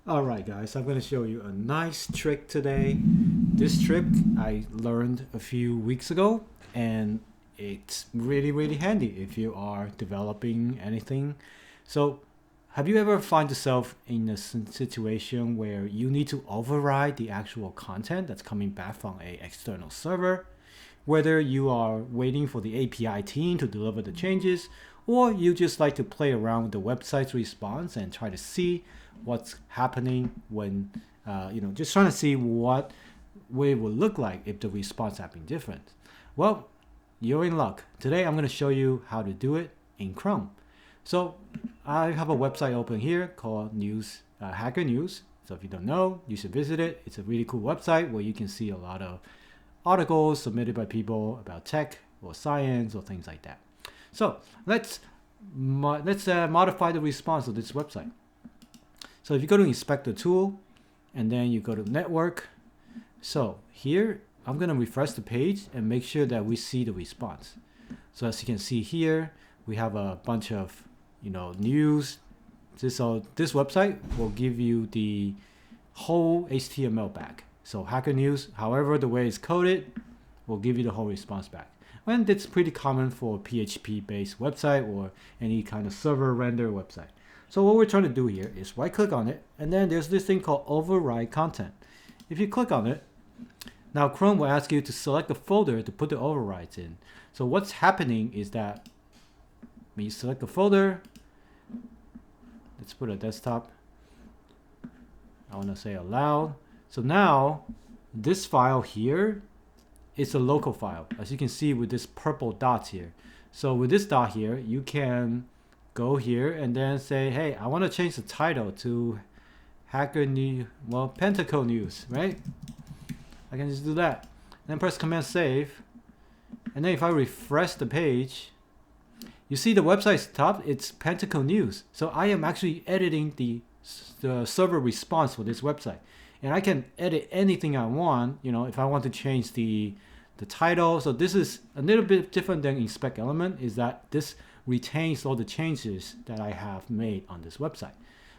Alright guys, I'm going to show you a nice trick today. This trick I learned a few weeks ago and it's really handy if you are developing anything. So have you ever find yourself in a situation where you need to override the actual content that's coming back from a external server? Whether you are waiting for the API team to deliver the changes, or you just like to play around with the website's response and try to see what's happening when, just trying to see what it would look like if the response had been different. Well, you're in luck. Today I'm going to show you how to do it in Chrome. So I have a website open here called Hacker News. So if you don't know, you should visit it. It's a really cool website where you can see a lot of articles submitted by people about tech or science or things like that. So let's modify the response of this website. So if you go to inspect the tool and then you go to network. So here I'm going to refresh the page and make sure that we see the response. So as you can see here, we have a bunch of news. So this website will give you the whole HTML back. So Hacker News, however the way it's coded, will give you the whole response back. And it's pretty common for a PHP-based website or any kind of server render website. So what we're trying to do here is right-click on it, and then there's this thing called Override Content. If you click on it, now Chrome will ask you to select a folder to put the overrides in. So what's happening is that when you select a folder, let's put a desktop. I want to say allow. So now this file here is a local file, as you can see with this purple dots here. So with this dot here, you can go here and then say, hey, I want to change the title to Pentacle News, right? I can just do that. Then press Command Save. And then if I refresh the page, you see the website's top, it's Pentacle News. So I am actually editing the server response for this website. And I can edit anything I want, if I want to change the title. So this is a little bit different than inspect element, is that this retains all the changes that I have made on this website.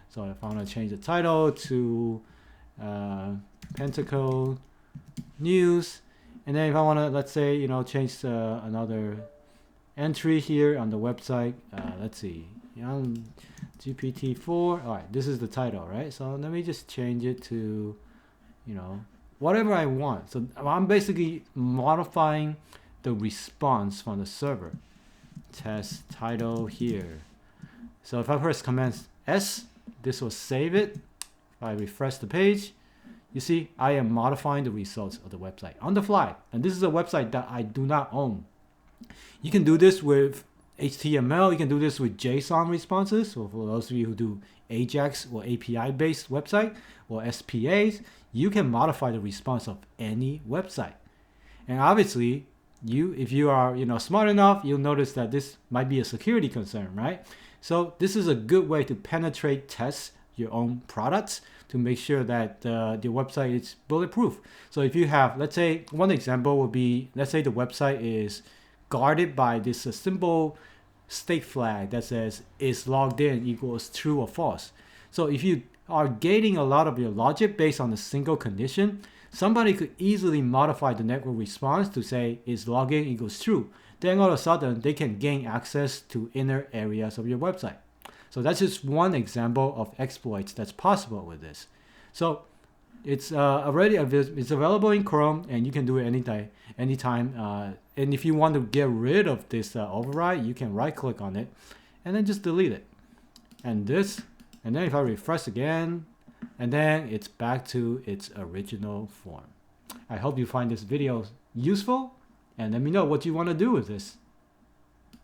So if I want to change the title to Pentacle News, and then if I want to, let's say, change another entry here on the website, let's see, GPT-4. All right, this is the title, right? So let me just change it to, whatever I want. So I'm basically modifying the response from the server. Test title here. So if I press Command S, this will save it. If I refresh the page, you see I am modifying the results of the website on the fly. And this is a website that I do not own. You can do this with HTML. You can do this with JSON responses. So for those of you who do AJAX or API-based website or SPAs, you can modify the response of any website. And obviously, if you are smart enough, you'll notice that this might be a security concern, right? So this is a good way to penetrate test your own products to make sure that the website is bulletproof. So if you have, let's say, one example would be, let's say the website is guarded by this simple state flag that says is logged in equals true or false. So if you are gating a lot of your logic based on a single condition, somebody could easily modify the network response to say is login equals true. Then all of a sudden they can gain access to inner areas of your website. So that's just one example of exploits that's possible with this. So it's it's available in Chrome, and you can do it anytime. And if you want to get rid of this override, you can right click on it and then just delete it. And then if I refresh again, and then it's back to its original form. I hope you find this video useful, and let me know what you want to do with this.